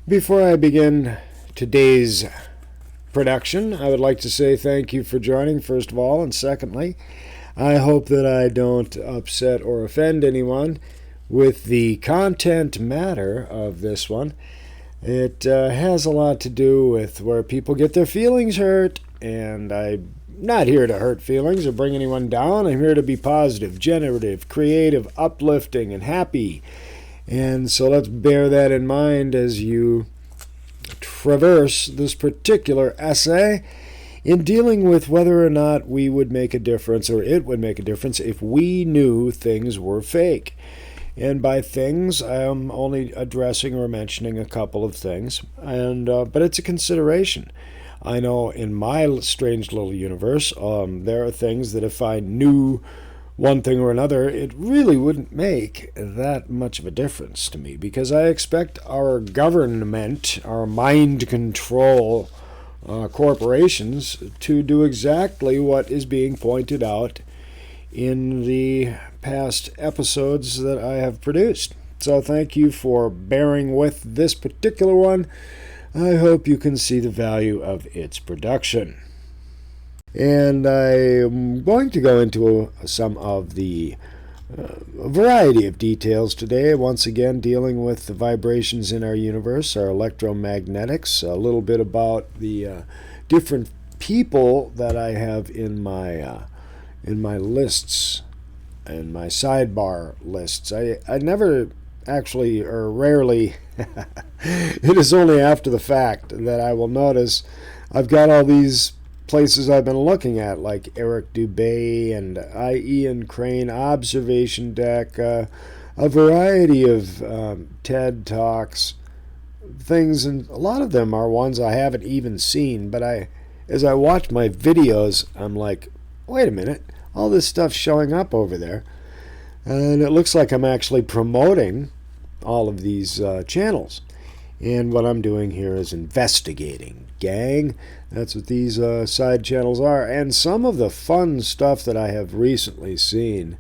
Before I begin today's production, I would like to say thank you for joining, first of all, and secondly, I hope that I don't upset or offend anyone with the content matter of this one. It has a lot to do with where people get their feelings hurt, and I'm not here to hurt feelings or bring anyone down. I'm here to be positive, generative, creative, uplifting, and happy. And so let's bear that in mind as you traverse this particular essay in dealing with whether or not we would make a difference, or it would make a difference, if we knew things were fake. And by things, I'm only addressing or mentioning a couple of things, but it's a consideration. I know in my strange little universe, there are things that if I knew one thing or another, it really wouldn't make that much of a difference to me, because I expect our government, our mind control corporations, to do exactly what is being pointed out in the past episodes that I have produced. So thank you for bearing with this particular one. I hope you can see the value of its production. And I'm going to go into some of the variety of details today, once again dealing with the vibrations in our universe, our electromagnetics, a little bit about the different people that I have in my lists, in my sidebar lists. I never actually, or rarely, it is only after the fact that I will notice I've got all these places I've been looking at, like Eric Dubay and Ian Crane Observation Deck, a variety of TED Talks, things, and a lot of them are ones I haven't even seen, but as I watch my videos, I'm like, wait a minute, all this stuff's showing up over there, and it looks like I'm actually promoting all of these channels. And what I'm doing here is investigating, gang. That's what these side channels are. And some of the fun stuff that I have recently seen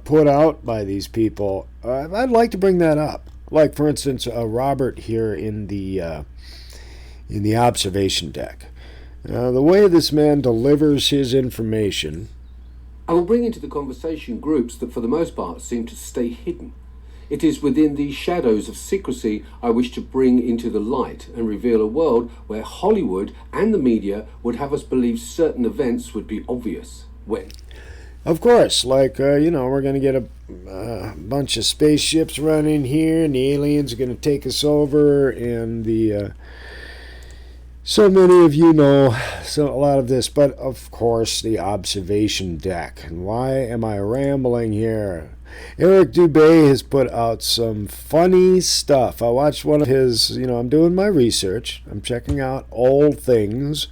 put out by these people, I'd like to bring that up. Like, for instance, Robert here in the observation deck. The way this man delivers his information. I will bring into the conversation groups that for the most part seem to stay hidden. It is within these shadows of secrecy I wish to bring into the light and reveal a world where Hollywood and the media would have us believe certain events would be obvious. When? Of course, like, we're going to get a bunch of spaceships running here, and the aliens are going to take us over, and so many of you know a lot of this, but of course the observation deck. And why am I rambling here? Eric Dubay has put out some funny stuff. I watched one of his, I'm doing my research. I'm checking out old things.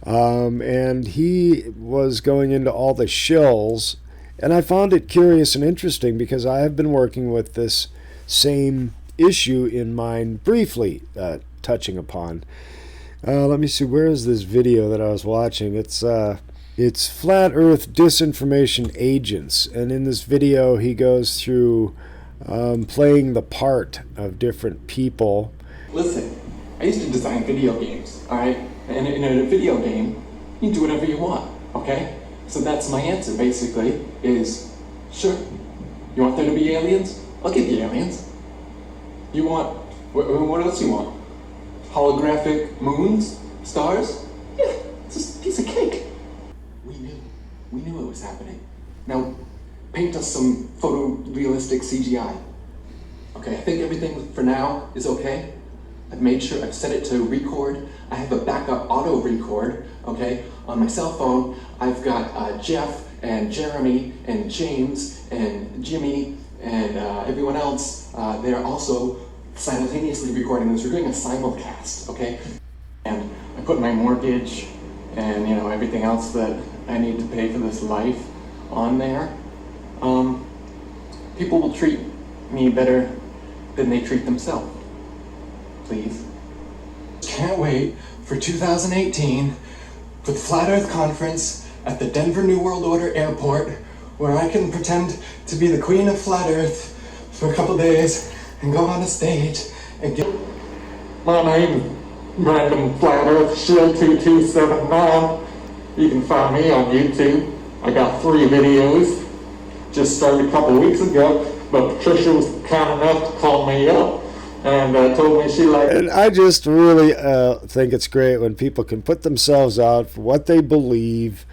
And he was going into all the shills. And I found it curious and interesting because I have been working with this same issue in mind, briefly touching upon. Let me see, where is this video that I was watching? It's Flat Earth Disinformation Agents, and in this video he goes through playing the part of different people. Listen, I used to design video games, alright? And in a video game, you do whatever you want, okay? So that's my answer, basically, is sure. You want there to be aliens? I'll give you aliens. You want, what else you want? Holographic moons? Stars? Yeah, it's just a piece of cake. We knew it was happening. Now, paint us some photorealistic CGI. Okay, I think everything for now is okay. I've made sure I've set it to record. I have a backup auto record, okay? On my cell phone, I've got Jeff and Jeremy and James and Jimmy and everyone else. They're also simultaneously recording this. We're doing a simulcast, okay? And I put my mortgage and everything else that I need to pay for this life on there. People will treat me better than they treat themselves. Please. Can't wait for 2018 for the Flat Earth Conference at the Denver New World Order Airport, where I can pretend to be the Queen of Flat Earth for a couple days and go on a stage and get... My name's Random Flat Earth Shield 2279. You can find me on YouTube. I got 3 videos. Just started a couple weeks ago, but Patricia was kind enough to call me up and told me she liked it. And I just really think it's great when people can put themselves out for what they believe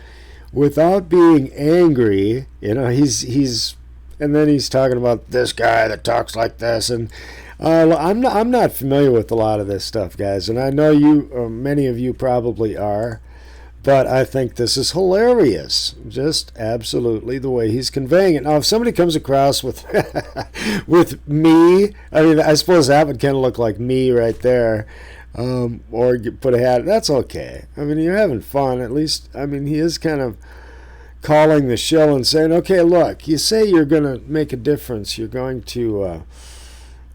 without being angry. You know, he's and then he's talking about this guy that talks like this, and I'm not familiar with a lot of this stuff, guys, and I know you, many of you probably are. But I think this is hilarious, just absolutely the way he's conveying it. Now, if somebody comes across with with me, I mean, I suppose that would kind of look like me right there, or put a hat. That's okay. I mean, you're having fun. At least, I mean, he is kind of calling the shill and saying, okay, look, you say you're going to make a difference. You're going to,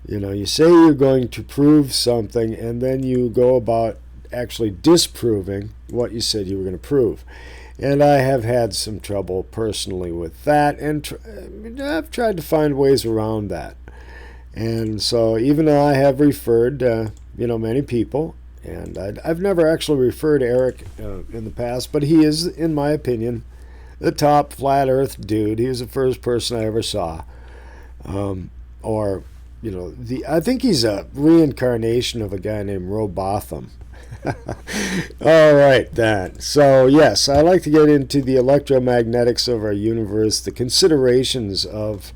you say you're going to prove something, and then you go about actually disproving what you said you were going to prove. And I have had some trouble personally with that, and I've tried to find ways around that. And so even though I have referred many people, and I've never actually referred Eric in the past, but he is, in my opinion, the top flat earth dude. He was the first person I ever saw. I think he's a reincarnation of a guy named Robotham. All right, then. So, yes, I like to get into the electromagnetics of our universe, the considerations of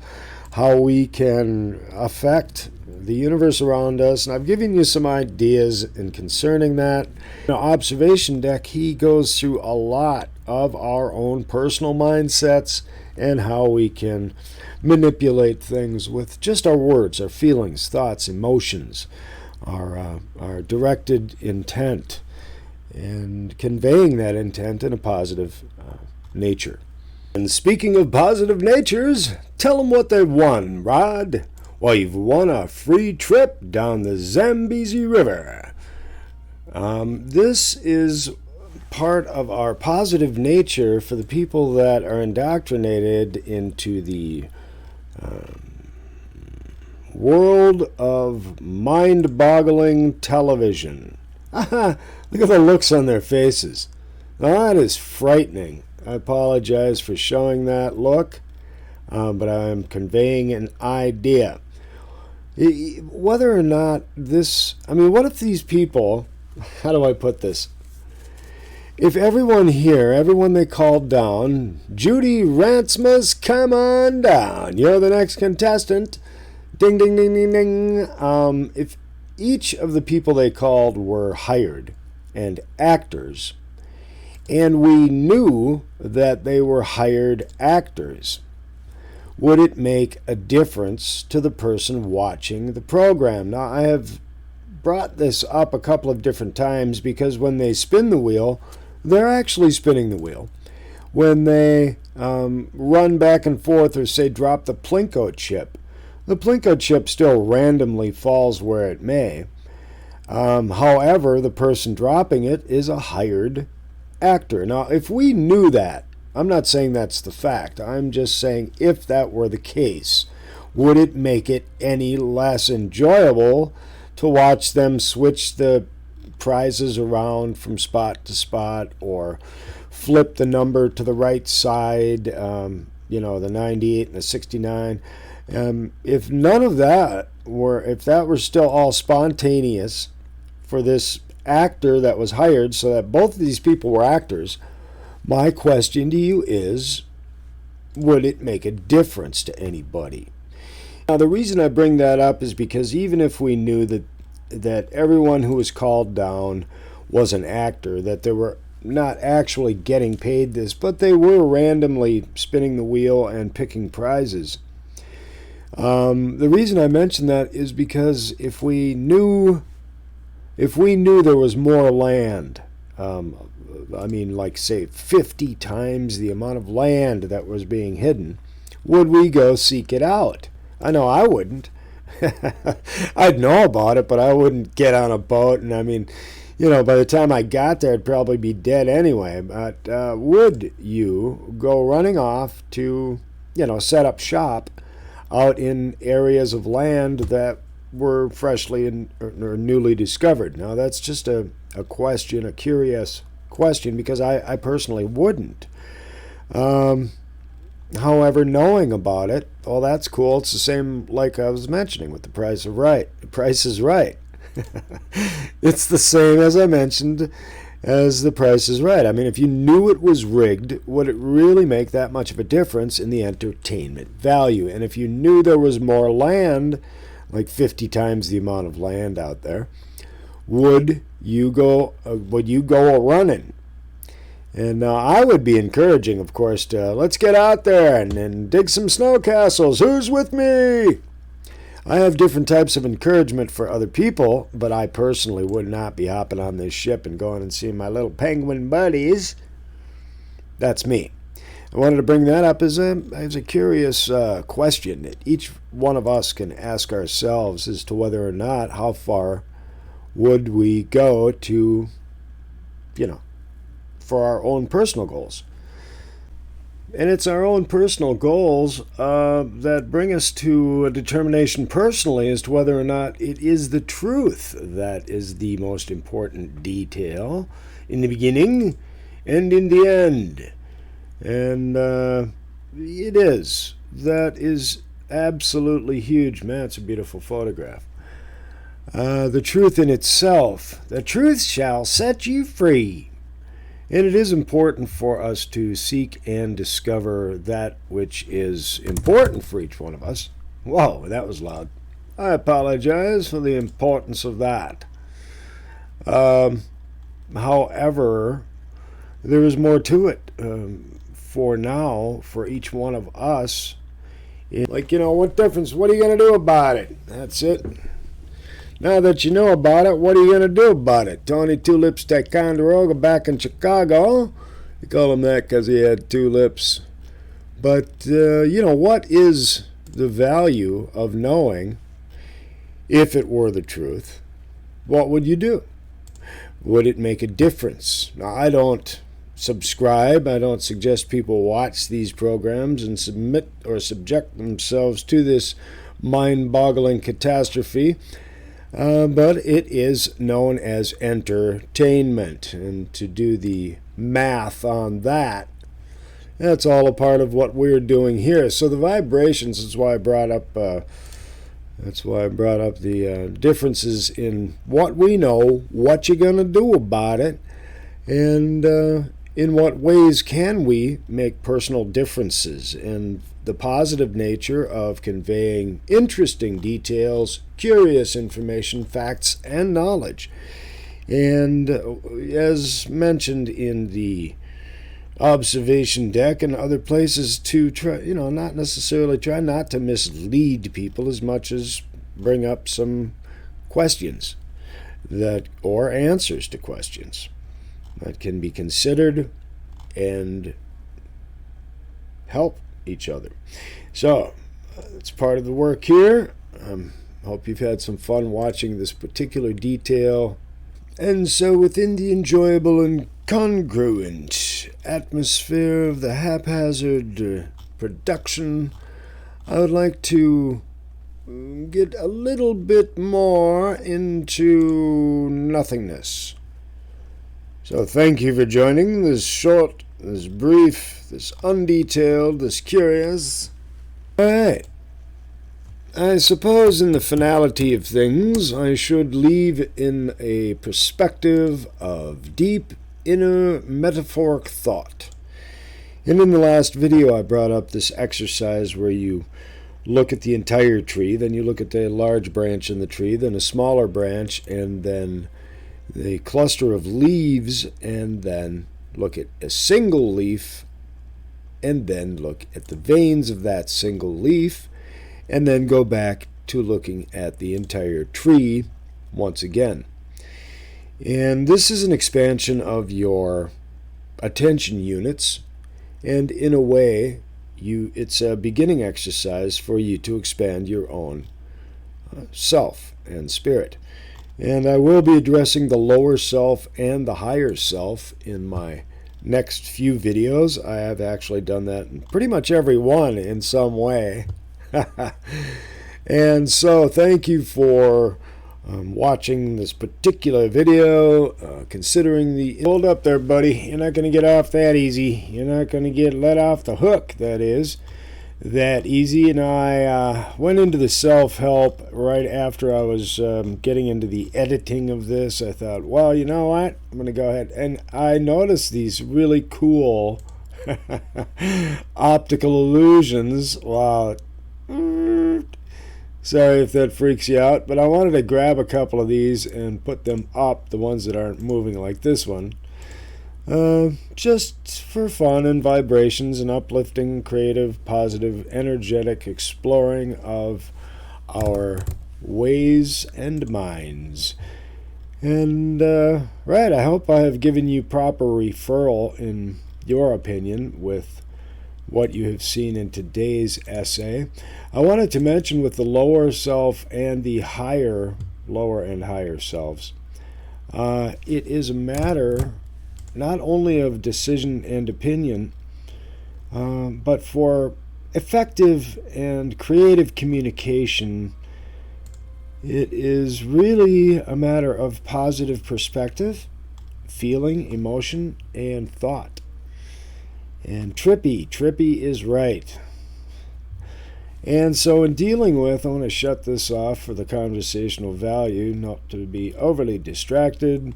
how we can affect the universe around us. And I've given you some ideas in concerning that. Observation deck, he goes through a lot of our own personal mindsets and how we can manipulate things with just our words, our feelings, thoughts, emotions, our directed intent, and conveying that intent in a positive nature. And speaking of positive natures, tell them what they've won, Rod. Well, you've won a free trip down the Zambezi River. This is part of our positive nature for the people that are indoctrinated into the world of mind-boggling television. Look at the looks on their faces. Now, that is frightening. I apologize for showing that look, but I'm conveying an idea. Whether or not what if these people, how do I put this? If everyone here, everyone they called down, Judy Rantzmas, come on down. You're the next contestant. Ding, ding, ding, ding, ding. If each of the people they called were hired and actors, and we knew that they were hired actors, would it make a difference to the person watching the program? Now, I have brought this up a couple of different times because when they spin the wheel, they're actually spinning the wheel. When they run back and forth or say drop the Plinko chip, the Plinko chip still randomly falls where it may. However, the person dropping it is a hired actor. Now, if we knew that, I'm not saying that's the fact. I'm just saying if that were the case, would it make it any less enjoyable to watch them switch the prizes around from spot to spot or flip the number to the right side, the 98 and the 69? If none of that if that were still all spontaneous for this actor that was hired, so that both of these people were actors, my question to you is, would it make a difference to anybody? Now, the reason I bring that up is because even if we knew that everyone who was called down was an actor, that they were not actually getting paid this, but they were randomly spinning the wheel and picking prizes. The reason I mention that is because if we knew there was more land, say 50 times the amount of land that was being hidden, would we go seek it out? I know I wouldn't. I'd know about it, but I wouldn't get on a boat. And by the time I got there, I'd probably be dead anyway. But would you go running off to, set up shop out in areas of land that were freshly or newly discovered. Now, that's just a question, a curious question, because I personally wouldn't. However, knowing about it, well, that's cool. It's the same like I was mentioning with the Price of Right. The Price is Right. It's the same, as I mentioned, as the Price is Right. I mean, if you knew it was rigged, would it really make that much of a difference in the entertainment value? And if you knew there was more land, like 50 times the amount of land out there, would you go a-running? And I would be encouraging, of course, to let's get out there and dig some snow castles. Who's with me? I have different types of encouragement for other people, but I personally would not be hopping on this ship and going and seeing my little penguin buddies. That's me. I wanted to bring that up as a curious question that each one of us can ask ourselves as to whether or not how far would we go to, for our own personal goals. And it's our own personal goals that bring us to a determination personally as to whether or not it is the truth that is the most important detail in the beginning and in the end. And it is. That is absolutely huge. Man, it's a beautiful photograph. The truth in itself. The truth shall set you free. And it is important for us to seek and discover that which is important for each one of us. Whoa, that was loud. I apologize for the importance of that. However, there is more to it. For now, for each one of us, what difference? What are you going to do about it? That's it. Now that you know about it, what are you going to do about it? Tony Two Lips Ticonderoga back in Chicago. They call him that because he had two lips. But, what is the value of knowing, if it were the truth, what would you do? Would it make a difference? Now, I don't subscribe. I don't suggest people watch these programs and submit or subject themselves to this mind-boggling catastrophe. But it is known as entertainment. And to do the math on that, that's all a part of what we're doing here. So the vibrations is why I brought up the differences in what we know, what you're going to do about it, and in what ways can we make personal differences, and the positive nature of conveying interesting details, curious information, facts, and knowledge. And as mentioned in the observation deck and other places, to try, not necessarily try not to mislead people as much as bring up some questions or answers to questions that can be considered and help each other. So it's part of the work here. Hope you've had some fun watching this particular detail. And so within the enjoyable and congruent atmosphere of the Haphazard production, I would like to get a little bit more into nothingness. So thank you for joining this short, this brief, this undetailed, this curious. All right. I suppose in the finality of things, I should leave in a perspective of deep inner metaphoric thought. And in the last video, I brought up this exercise where you look at the entire tree, then you look at the large branch in the tree, then a smaller branch, and then the cluster of leaves, and then look at a single leaf, and then look at the veins of that single leaf, and then go back to looking at the entire tree once again. And this is an expansion of your attention units, and in a way, it's a beginning exercise for you to expand your own self and spirit. And I will be addressing the lower self and the higher self in my next few videos. I have actually done that in pretty much every one in some way. And so thank you for watching this particular video, considering the... Hold up there, buddy. You're not going to get off that easy. You're not going to get let off the hook, that is, that easy. And I went into the self-help right after I was getting into the editing of this. I thought, well, you know what? I'm going to go ahead. And I noticed these really cool optical illusions. Wow. Sorry if that freaks you out, but I wanted to grab a couple of these and put them up, the ones that aren't moving like this one, just for fun and vibrations and uplifting, creative, positive, energetic exploring of our ways and minds. And, right, I hope I have given you proper referral, in your opinion, with what you have seen in today's essay. I wanted to mention with the lower self and the lower and higher selves, it is a matter not only of decision and opinion, but for effective and creative communication, it is really a matter of positive perspective, feeling, emotion, and thought. And Trippy is right. And so in dealing with, I want to shut this off for the conversational value, not to be overly distracted,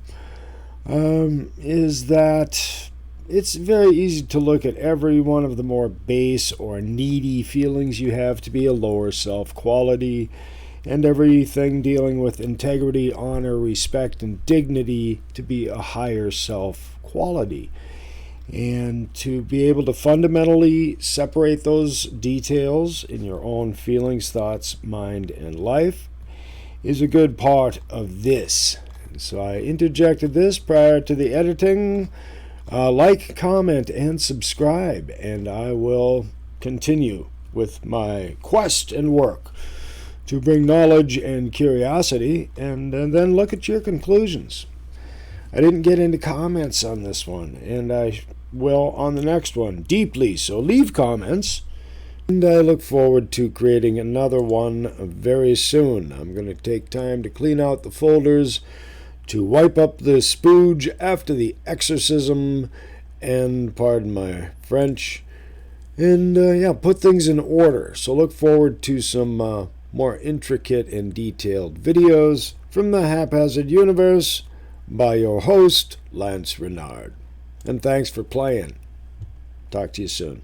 is that it's very easy to look at every one of the more base or needy feelings you have to be a lower self quality, and everything dealing with integrity, honor, respect, and dignity to be a higher self quality. And to be able to fundamentally separate those details in your own feelings, thoughts, mind, and life is a good part of this. So I interjected this prior to the editing. Like, comment, and subscribe, and I will continue with my quest and work to bring knowledge and curiosity, and then look at your conclusions. I didn't get into comments on this one, and I will on the next one deeply, so leave comments, and I look forward to creating another one very soon. I'm going to take time to clean out the folders, to wipe up the spooge after the exorcism, and pardon my French, and put things in order. So look forward to some more intricate and detailed videos from the Haphazard universe by your host, Lance Reynard. And thanks for playing. Talk to you soon.